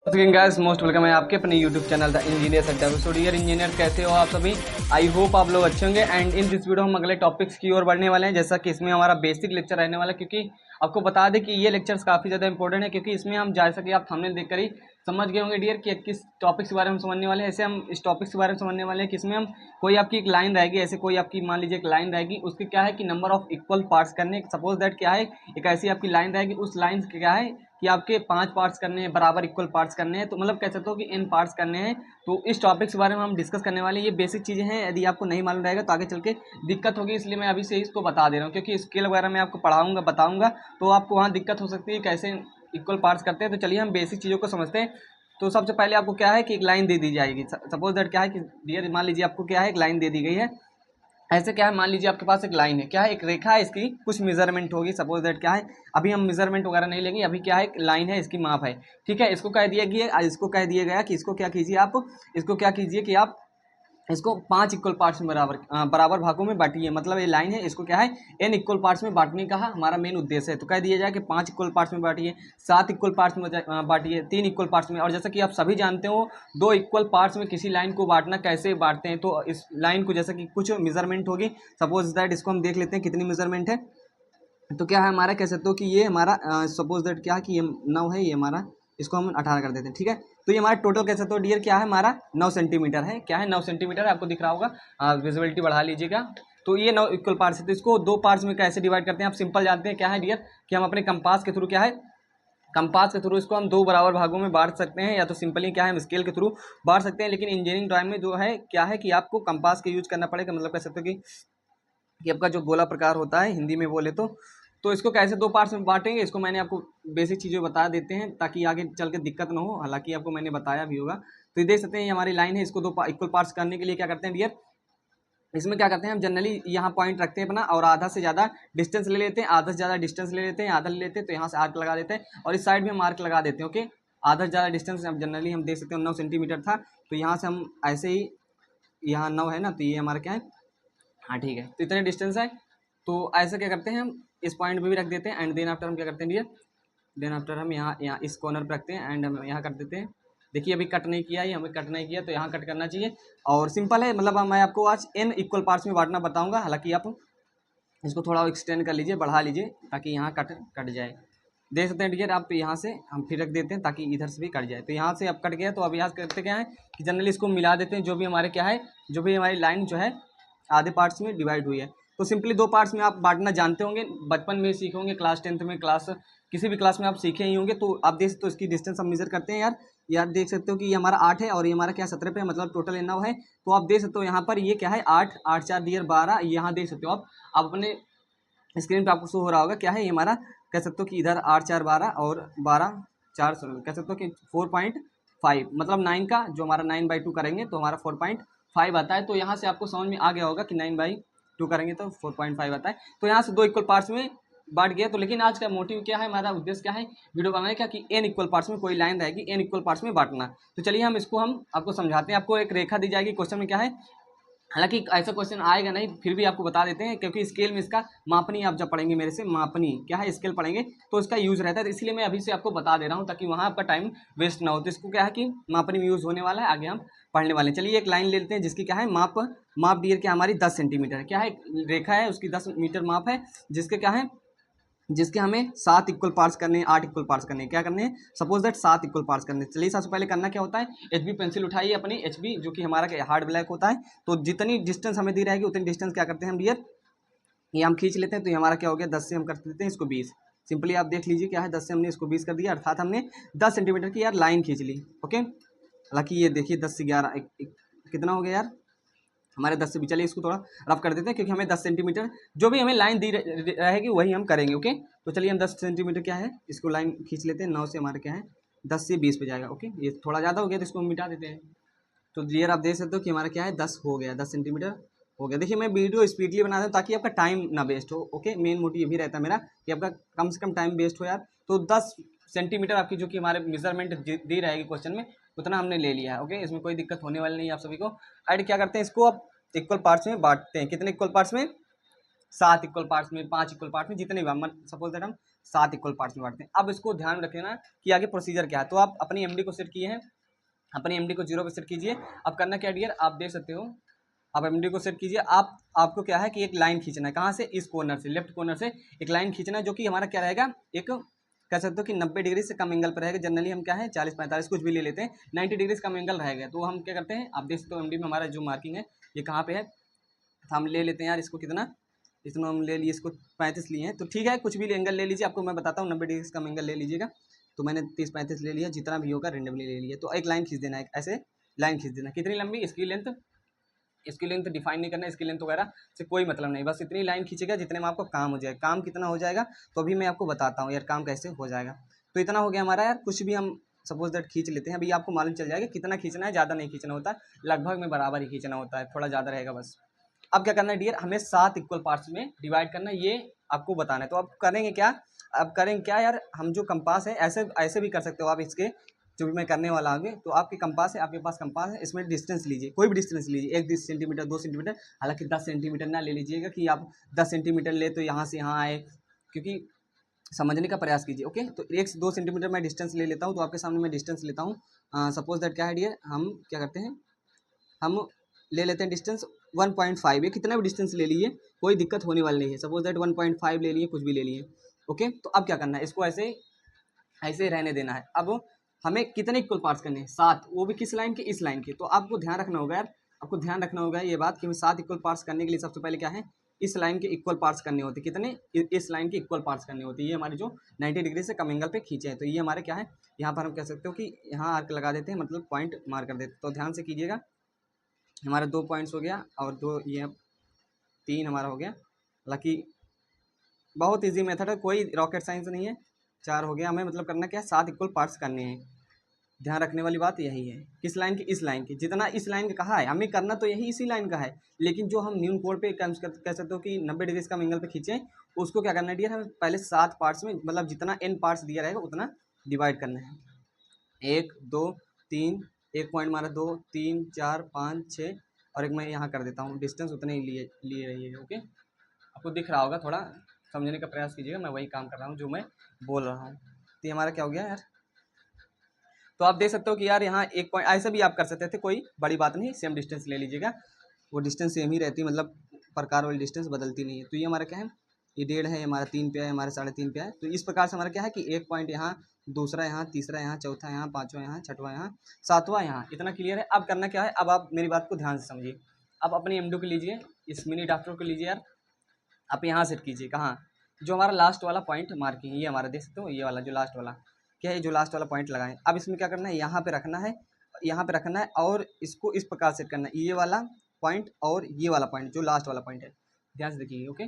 Guys most welcome है आपके अपने YouTube channel the engineer centre. So dear engineer, कैसे हो आप सभी? आई होप आप लोग अच्छे होंगे। एंड इन दिस वीडियो हम अगले टॉपिक्स की ओर बढ़ने वाले हैं, जैसा कि इसमें हमारा बेसिक लेक्चर रहने वाला है। क्योंकि आपको बता दें कि ये लेक्चर्स काफ़ी ज़्यादा इंपॉर्टेंट है, क्योंकि इसमें हम जैसा कि आप थंबनेल देखकर ही समझ गए होंगे डियर कि किस टॉपिक्स के बारे में समझने वाले हैं। ऐसे हम इस टॉपिक्स के बारे में समझने वाले हैं कि इसमें हम कोई आपकी एक लाइन रहेगी, ऐसे कोई आपकी मान लीजिए एक लाइन रहेगी, उसके क्या है कि नंबर ऑफ इक्वल पार्ट्स करने। सपोज दैट क्या है, एक ऐसी आपकी लाइन रहेगी, उस लाइन के क्या है कि आपके 5 पार्ट्स करने हैं, बराबर इक्वल पार्ट्स करने हैं। तो मतलब कह सकते हो कि n पार्ट्स करने हैं। तो इस टॉपिक के बारे में हम डिस्कस करने वाले हैं। ये बेसिक चीज़ें हैं, यदि आपको नहीं मालूम रहेगा तो आगे चल के दिक्कत होगी, इसलिए मैं अभी से इसको बता दे रहा हूँ। क्योंकि स्केल वगैरह मैं आपको पढ़ाऊंगा बताऊंगा तो आपको वहाँ दिक्कत हो सकती है कैसे इक्वल पार्ट्स करते हैं। तो चलिए हम बेसिक चीज़ों को समझते हैं। तो सबसे पहले आपको क्या है कि एक लाइन दे दी जाएगी। सपोज दैट क्या है कि डियर मान लीजिए आपको क्या है एक लाइन दे दी गई है। ऐसे क्या है, मान लीजिए आपके पास एक लाइन है, क्या है एक रेखा है, इसकी कुछ मेजरमेंट होगी। सपोज दैट क्या है, अभी हम मेजरमेंट वगैरह नहीं लेंगे, अभी क्या है एक लाइन है, इसकी माप है। ठीक है, इसको कह दिया गया, इसको कह दिया गया कि इसको क्या कीजिए आप, इसको क्या कीजिए कि आप इसको 5 इक्वल पार्ट्स में बराबर भागों में बांटिए। मतलब ये लाइन है, इसको क्या है n इक्वल पार्ट्स में बांटने का हमारा मेन उद्देश्य है। तो कह दिया जाए कि 5 इक्वल पार्ट्स में बांटिए, 7 इक्वल पार्ट्स में बांटिए, 3 इक्वल पार्ट्स में। और जैसा कि आप सभी जानते हो 2 इक्वल पार्ट्स में किसी लाइन को बांटना कैसे बांटते हैं। तो इस लाइन को जैसा कि कुछ मेजरमेंट होगी, सपोज दैट इसको हम देख लेते हैं कितनी मेजरमेंट है। तो क्या है हमारा, कह सकते हो कि ये हमारा सपोज दैट क्या है कि ये 9 है, ये हमारा, इसको हम 18 कर देते हैं। ठीक है, तो ये हमारा टोटल कह सकते हो डियर क्या है हमारा 9 सेंटीमीटर है। क्या है 9 सेंटीमीटर है, आपको दिख रहा होगा, विजिबिलिटी बढ़ा लीजिएगा। तो ये 9 इक्वल पार्ट्स है। तो इसको 2 पार्ट्स में कैसे डिवाइड करते हैं आप सिंपल जानते हैं क्या है डियर, कि हम अपने कंपास के थ्रू क्या है, कंपास के थ्रू इसको हम 2 बराबर भागों में बांट सकते हैं, या तो सिंपली क्या है हम स्केल के थ्रू बांट सकते हैं। लेकिन इंजीनियरिंग ड्राइंग में जो है क्या है कि आपको कंपास का यूज करना पड़ेगा। मतलब कह सकते हो कि आपका जो गोला प्रकार होता है हिंदी में बोले तो इसको कैसे 2 पार्ट्स में बांटेंगे, इसको मैंने आपको बेसिक चीज़ें बता देते हैं ताकि आगे चल के दिक्कत ना हो। हालांकि आपको मैंने बताया भी होगा। तो ये देख सकते हैं ये हमारी लाइन है, इसको 2 इक्वल पार्ट्स करने के लिए क्या करते हैं डियर, इसमें क्या करते हैं हम जनरली यहाँ पॉइंट रखते हैं अपना, और आधा से ज़्यादा डिस्टेंस ले लेते हैं, आधा से ज़्यादा डिस्टेंस ले लेते हैं, आधा ले लेते हैं, तो यहाँ से आर्क लगा देते हैं और इस साइड भी हम आर्क लगा देते हैं। ओके, आधा से ज़्यादा डिस्टेंस जनरली हम देख सकते हैं 9 सेंटीमीटर था, तो यहाँ से हम ऐसे ही, यहाँ 9 है ना, तो ये हमारा क्या है, हाँ ठीक है, तो इतने डिस्टेंस है। तो ऐसा क्या करते हैं हम इस पॉइंट पे भी रख देते हैं। एंड देन आफ्टर हम क्या करते हैं डियर, देन आफ्टर हम यहाँ यहाँ इस कॉर्नर पे रखते हैं एंड हम यहाँ कर देते हैं। देखिए अभी कट नहीं किया, ये हमें कट नहीं किया, तो यहाँ कट करना चाहिए। और सिंपल है, मतलब मैं आपको आज n इक्वल पार्ट्स में बांटना बताऊंगा। हालांकि आप इसको थोड़ा एक्सटेंड कर लीजिए, बढ़ा लीजिए, ताकि यहाँ कट कट जाए। देख सकते हैं डियर, आप यहाँ से हम फिर रख देते हैं ताकि इधर से भी कट जाए। तो यहाँ से अब कट गया, तो अब यहाँ करते क्या है कि जनरली इसको मिला देते हैं, जो भी हमारे क्या है, जो भी हमारी लाइन जो है आधे पार्ट्स में डिवाइड हुई है। तो सिंपली 2 पार्ट्स में आप बांटना जानते होंगे, बचपन में सीखे होंगे, क्लास 10th में, क्लास किसी भी क्लास में आप सीखे ही होंगे। तो आप देख सकते हो इसकी डिस्टेंस हम मेजर करते हैं यार। यार देख सकते हो कि ये हमारा 8 है और ये हमारा क्या 17 पे है, मतलब टोटल 9 है। तो आप देख सकते हो यहाँ पर ये क्या है 8, 8 4 डियर 12, यहाँ देख सकते हो आप अपने स्क्रीन पे आपको शो हो रहा होगा क्या है ये हमारा, कह सकते हो कि इधर 8 4 12 और 12 4 कह सकते हो कि 4.5, मतलब 9 का जो हमारा 9/2 करेंगे तो हमारा 4.5 आता है। तो यहाँ से आपको समझ में आ गया होगा कि 9/2 करेंगे तो 4.5 आता है। तो यहाँ से 2 इक्वल पार्ट्स में बांट गया। तो लेकिन आज का मोटिव क्या है, हमारा उद्देश्य क्या है वीडियो बनाने का, कि n इक्वल पार्ट्स में कोई लाइन रहेगी, n इक्वल पार्ट्स में बांटना। तो चलिए हम इसको हम आपको समझाते हैं। आपको एक रेखा दी जाएगी, क्वेश्चन में क्या है, हालांकि ऐसा क्वेश्चन आएगा नहीं, फिर भी आपको बता देते हैं, क्योंकि स्केल में इसका मापनी आप जब पढ़ेंगे मेरे से, मापनी क्या है स्केल पढ़ेंगे तो इसका यूज रहता है। तो इसलिए मैं अभी से आपको बता दे रहा हूँ ताकि वहाँ आपका टाइम वेस्ट ना हो। तो इसको क्या है कि मापनी में यूज होने वाला है, आगे हम पढ़ने वाले हैं। चलिए एक लाइन ले लेते हैं जिसकी क्या है माप डियर क्या हमारी 10 सेंटीमीटर क्या है, रेखा है उसकी 10 मीटर माप है, जिसके क्या है, जिसके हमें 7 इक्वल पार्ट्स करने हैं, 8 इक्वल पार्ट्स करने हैं। क्या करने हैं, सपोज दैट 7 इक्वल पार्ट्स करने हैं। चलिए सबसे पहले करना क्या होता है, एचबी पेंसिल उठाइए अपनी, एचबी जो कि हमारा क्या हार्ड ब्लैक होता है। तो जितनी डिस्टेंस हमें दी रहेगी उतनी डिस्टेंस क्या करते हैं हम डियर, ये हम खींच लेते हैं। तो ये हमारा क्या हो गया, 10 से हम कर देते हैं इसको 20। सिंपली आप देख लीजिए क्या है, 10 से हमने इसको 20 कर दिया, अर्थात हमने 10 सेंटीमीटर की यार लाइन खींच ली। ओके, हालांकि ये देखिए 10 से 11 कितना हो गया यार हमारे 10 से भी। चलिए इसको थोड़ा रफ कर देते हैं, क्योंकि हमें 10 सेंटीमीटर जो भी हमें लाइन दी रहेगी वही हम करेंगे। ओके, तो चलिए हम 10 सेंटीमीटर क्या है इसको लाइन खींच लेते हैं। 9 से हमारे क्या है 10 से 20 पे जाएगा। ओके, ये थोड़ा ज़्यादा हो गया तो इसको हम मिटा देते हैं। तो क्लियर आप देख सकते हो कि हमारा क्या है 10 हो गया, 10 सेंटीमीटर हो गया। देखिए मैं वीडियो स्पीडली बना दूँ ताकि आपका टाइम ना वेस्ट हो। ओके, मेन मोटिव ये भी रहता है मेरा कि आपका कम से कम टाइम वेस्ट हो यार। तो 10 सेंटीमीटर आपकी जो कि हमारे मेजरमेंट दी रहेगी क्वेश्चन में, उतना हमने ले लिया है। ओके, इसमें कोई दिक्कत होने वाली नहीं है आप सभी को। ऐड क्या करते हैं, इसको आप इक्वल पार्ट्स में बांटते हैं। कितने इक्वल पार्ट्स में, 7 इक्वल पार्ट्स में, 5 इक्वल पार्ट्स में, जितने भी सपोज दैट हम 7 इक्वल पार्ट्स में बांटते हैं। अब इसको ध्यान में रखना कि आगे प्रोसीजर क्या है। तो आप अपनी एमडी को सेट किए हैं, अपनी एमडी को 0 पे सेट कीजिए। अब करना क्या डियर, आप देख सकते हो, आप एमडी को सेट कीजिए। आपको क्या है कि एक लाइन खींचना है, कहाँ से, इस कॉर्नर से, लेफ्ट कॉर्नर से एक लाइन खींचना है, जो कि हमारा क्या रहेगा, एक कह सकते हो कि 90 डिग्री से कम एंगल पर रहेगा। जनरली हम क्या है 40-45 कुछ भी ले लेते हैं, 90 डिग्री से कम एंगल रहेगा। तो हम क्या करते हैं, आप देख सकते हो एमडी में हमारा जो मार्किंग है ये कहाँ पे है, तो हम ले लेते हैं यार इसको, कितना, इसमें हम ले लिए इसको 35 लिए हैं। तो ठीक है, कुछ भी एंगल ले लीजिए, आपको मैं बताता हूँ 90 डिग्री से कम एंगल ले लीजिएगा। तो मैंने 30-35 ले लिया, जितना भी होगा रेंडमली ले लिया। तो एक लाइन खींच देना है, ऐसे लाइन खींच देना। कितनी लंबी, इसकी लेंथ डिफाइन नहीं करना, इसकी लेंथ वगैरह से कोई मतलब नहीं, बस इतनी लाइन खींचेगा जितने में आपको काम हो जाए। काम कितना हो जाएगा तो अभी मैं आपको बताता हूँ यार काम कैसे हो जाएगा। तो इतना हो गया हमारा यार, कुछ भी हम सपोज दैट खींच लेते हैं। अभी आपको मालूम चल जाएगा कितना खींचना है, ज़्यादा नहीं खींचना होता है, लगभग में बराबर ही खींचना होता है, थोड़ा ज़्यादा रहेगा बस। अब क्या करना है डियर, हमें 7 इक्वल पार्ट्स में डिवाइड करना है, ये आपको बताना है। तो अब करेंगे क्या, अब करेंगे क्या यार, हम जो कंपास है ऐसे ऐसे भी कर सकते हो आप, इसके जो भी मैं करने वाला आगे। तो आपके कंपास है, आपके पास कंपास है, इसमें डिस्टेंस लीजिए, कोई भी डिस्टेंस लीजिए, 1 सेंटीमीटर 2 सेंटीमीटर, हालांकि 10 सेंटीमीटर ना ले लीजिएगा कि आप 10 सेंटीमीटर ले तो यहाँ से यहाँ आए, क्योंकि समझने का प्रयास कीजिए। ओके, तो 1 से 2 सेंटीमीटर मैं डिस्टेंस ले लेता हूँ। तो आपके सामने मैं डिस्टेंस लेता हूँ, सपोज दैट क्या है डियर, हम क्या करते हैं, हम ले लेते हैं डिस्टेंस 1.5, ये कितना भी डिस्टेंस ले लीजिए, कोई दिक्कत होने वाली नहीं है। सपोज दैट 1.5 ले लिए, कुछ भी ले लिए। ओके, तो अब क्या करना है, इसको ऐसे ऐसे रहने देना है। अब हमें कितने इक्वल पार्ट्स करने हैं, 7, वो भी किस लाइन के, इस लाइन के। तो आपको ध्यान रखना होगा यार, आपको ध्यान रखना होगा ये बात कि हमें 7 इक्वल पार्ट्स करने के लिए सबसे पहले क्या है, इस लाइन के इक्वल पार्ट्स करने होते हैं। कितने, इस लाइन के इक्वल पार्ट्स करने होते हैं। ये हमारी जो 90 डिग्री से कम एंगल पे खींचे हैं। तो ये हमारे क्या है, यहाँ पर हम कह सकते हो कि यहाँ आर्क लगा देते हैं, मतलब पॉइंट मार कर देते हैं। तो ध्यान से कीजिएगा, हमारा 2 पॉइंट्स हो गया, और 2 ये 3 हमारा हो गया। हालांकि बहुत ईजी मेथड है, कोई रॉकेट साइंस नहीं है। 4 हो गया, हमें मतलब करना क्या है, 7 इक्वल पार्ट्स करने हैं। ध्यान रखने वाली बात यही है, किस लाइन की, इस लाइन की। जितना इस लाइन का कहा है हमें करना तो यही इसी लाइन का है, लेकिन जो हम न्यून कोड पे कह सकते हो कि 90 डिग्री का एंगल पे खींचे, उसको क्या करना है डियर, हमें पहले 7 पार्ट्स में, मतलब जितना n पार्ट्स दिया रहेगा उतना डिवाइड करना है। 1 2 3, एक पॉइंट मारा, 2 3 4 5 6, और एक मैं यहाँ कर देता हूँ डिस्टेंस, उतने ही लिए रहिएगा। ओके, आपको दिख रहा होगा, थोड़ा समझने का प्रयास कीजिएगा, मैं वही काम कर रहा हूँ जो मैं बोल रहा हूँ। तो ये हमारा क्या हो गया यार, तो आप देख सकते हो कि यार यहाँ एक पॉइंट, ऐसा भी आप कर सकते थे, कोई बड़ी बात नहीं, सेम डिस्टेंस ले लीजिएगा, वो डिस्टेंस सेम ही रहती है, मतलब प्रकार वाली डिस्टेंस बदलती नहीं है। तो ये हमारा क्या है, ये 1.5 है, हमारा 3 पे है, हमारा 3.5 पे है। तो इस प्रकार से हमारा क्या है कि एक पॉइंट यहाँ, दूसरा यहाँ, तीसरा यहाँ, चौथा यहाँ, पाँचवा यहाँ, छठवां यहाँ, सातवां यहाँ, इतना क्लियर है। अब करना क्या है, अब आप मेरी बात को ध्यान से समझिए। अब अपनी एमडू को लीजिए, इस मिनी ड्राफ्टर को लीजिए यार, आप यहाँ सेट कीजिए, कहाँ, जो हमारा लास्ट वाला पॉइंट मार्किंग, ये हमारा देख सकते हो, ये वाला जो लास्ट वाला क्या है, जो लास्ट वाला पॉइंट लगाएं। अब इसमें क्या करना है, यहाँ पे रखना है, यहाँ पे रखना है, और इसको इस प्रकार सेट करना है, ये वाला पॉइंट और ये वाला पॉइंट जो लास्ट वाला पॉइंट है, ध्यान से देखिए। ओके,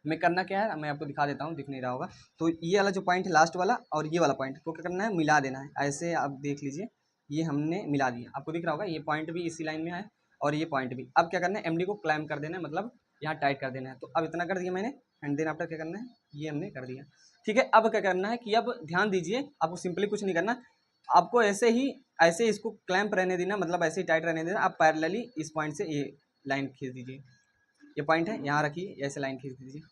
मैं करना क्या है, मैं आपको दिखा देता हूँ, दिख नहीं रहा होगा। तो ये वाला जो पॉइंट है लास्ट वाला, और ये वाला पॉइंट को क्या करना है, मिला देना है। ऐसे आप देख लीजिए, ये हमने मिला दिया, आपको दिख रहा होगा, ये पॉइंट भी इसी लाइन में है और ये पॉइंट भी। अब क्या करना है, एमडी को क्लाइम कर देना है, मतलब यहाँ टाइट कर देना है। तो अब इतना कर दिया मैंने, एंड देन आफ्टर क्या करना है, ये हमने कर दिया। ठीक है, अब क्या करना है कि अब ध्यान दीजिए, आपको सिंपली कुछ नहीं करना, आपको ऐसे इसको क्लैंप रहने देना, मतलब ऐसे ही टाइट रहने देना। आप पैरेलली इस पॉइंट से ये लाइन खींच दीजिए, ये पॉइंट है यहाँ रखिए, ऐसे लाइन खींच दीजिए।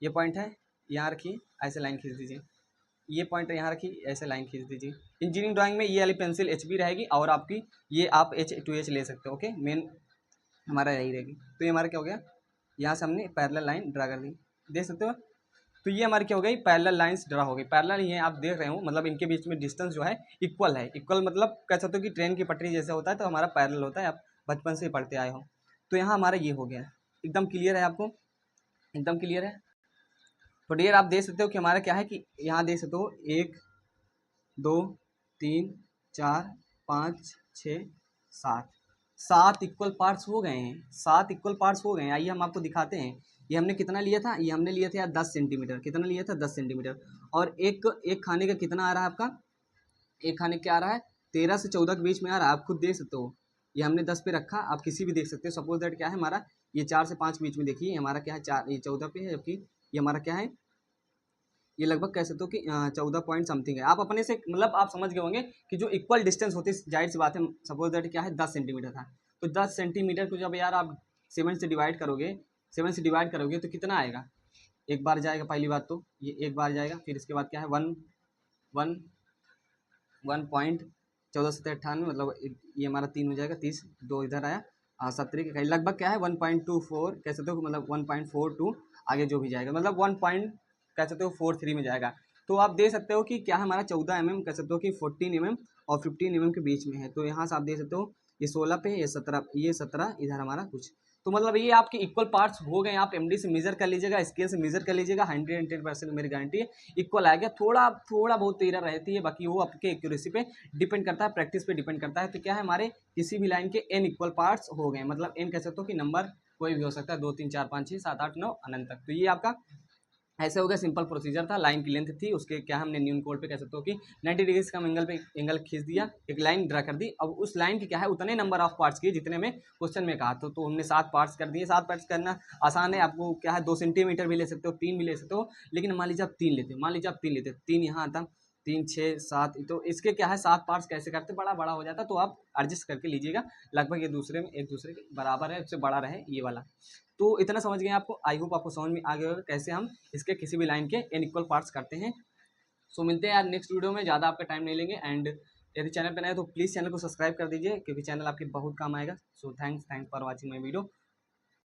ये पॉइंट है यहाँ रखिए, ऐसे लाइन खींच दीजिए। ये पॉइंट यहाँ रखिए, ऐसे लाइन खींच दीजिए। इंजीनियरिंग ड्राइंग में ये वाली पेंसिल HB रहेगी, और आपकी ये आप H2H ले सकते हो। ओके, मेन हमारा यही रहेगी। तो ये हमारा क्या हो गया, यहाँ से हमने पैरेलल लाइन ड्रा कर दी, देख सकते हो। तो ये हमारी क्या हो गई, पैरेलल लाइंस ड्रा हो गई। पैरेलल ये आप देख रहे हो, मतलब इनके बीच में डिस्टेंस जो है इक्वल है। इक्वल मतलब कह सकते हो कि ट्रेन की पटरी जैसे होता है, तो हमारा पैरेलल होता है, आप बचपन से ही पढ़ते आए हो। तो यहाँ हमारा ये हो गया, एकदम क्लियर है, आपको एकदम क्लियर है। तो डियर आप देख सकते हो कि हमारा क्या है कि यहाँ देख सकते हो 1 2 3 4 5 6 7 इक्वल पार्ट्स हो गए हैं, 7 इक्वल पार्ट्स हो गए हैं। आइए हम आपको दिखाते हैं। ये हमने कितना लिया था, ये हमने लिया था यार 10 सेंटीमीटर। कितना लिया था, 10 सेंटीमीटर। और एक खाने का कितना आ रहा है आपका, एक खाने क्या आ रहा है, 13 से 14 के बीच में आ रहा है। आप खुद देख सकते हो, ये हमने 10 पे रखा, आप किसी भी देख सकते हो। सपोज दैट क्या है हमारा, ये 4 से 5 के बीच में देखिए, हमारा क्या है 4, ये 14 पे है, जबकि ये हमारा क्या है, ये लगभग कह सकते हो कि 14 पॉइंट समथिंग है। आप अपने से मतलब आप समझ गए होंगे कि जो इक्वल डिस्टेंस होती है, जाहिर सी बात है, सपोज दैट क्या है 10 सेंटीमीटर था। तो 10 सेंटीमीटर को जब यार आप 7 से डिवाइड करोगे, 7 से डिवाइड करोगे तो कितना आएगा, एक बार जाएगा, पहली बात तो ये एक बार जाएगा, फिर इसके बाद क्या है 1.14 मतलब ये हमारा 3 हो जाएगा, 30 2 इधर आया, 70 के कहीं लगभग क्या है 1.24 कह सकते हो, मतलब 1.42 आगे जो भी जाएगा मतलब 1 पॉइंट कह सकते हो 43 में जाएगा। तो आप दे सकते हो कि क्या है हमारा 14 कह सकते हो कि 14 और 15 के बीच में है। तो यहाँ से आप दे सकते हो ये 16 पे, ये 17 इधर हमारा कुछ। तो मतलब ये आपके इक्वल पार्ट्स हो गए। आप एमडी से मेजर कर लीजिएगा, स्केल से मेजर कर लीजिएगा, 110% मेरी गारंटी है इक्वल आ गया। थोड़ा थोड़ा बहुत एरर रहती है, बाकी वो आपके एक्यूरेसी पे डिपेंड करता है, प्रैक्टिस पे डिपेंड करता है। तो क्या है हमारे किसी भी लाइन के n इक्वल पार्ट्स हो गए, मतलब n कह सकते हो कि नंबर कोई भी हो सकता है, 2 3 4 5 6 7 8 9 अनंत तक। तो ये आपका ऐसे हो गया, सिंपल प्रोसीजर था। लाइन की लेंथ थी उसके क्या हमने न्यून कोड पे कह सकते हो कि 90 डिग्री का एंगल पे एंगल खींच दिया, एक लाइन ड्रा कर दी। अब उस लाइन की क्या है उतने नंबर ऑफ पार्ट्स किए जितने में क्वेश्चन में कहा। तो हमने 7 पार्ट्स कर दिए। 7 पार्ट्स करना आसान है, आपको क्या है 2 सेंटीमीटर भी ले सकते हो, 3 भी ले सकते हो, लेकिन मान लीजिए आप 3 लेते, मान लीजिए आप 3 लेते, 3 यहाँ आता, 3 6 7, तो इसके क्या है 7 पार्ट्स कैसे करते, बड़ा बड़ा हो जाता। तो आप एडजस्ट करके लीजिएगा, लगभग ये दूसरे में एक दूसरे के बराबर है, उससे बड़ा रहे ये वाला। तो इतना समझ गए आपको, आई होप आपको समझ में आ गया होगा कैसे हम इसके किसी भी लाइन के n इक्वल पार्ट्स करते हैं। सो मिलते हैं यार नेक्स्ट वीडियो में, ज़्यादा आपका टाइम नहीं लेंगे। एंड यदि चैनल पर नए तो प्लीज़ चैनल को सब्सक्राइब कर दीजिए, क्योंकि चैनल आपके बहुत काम आएगा। So thanks for watching my video.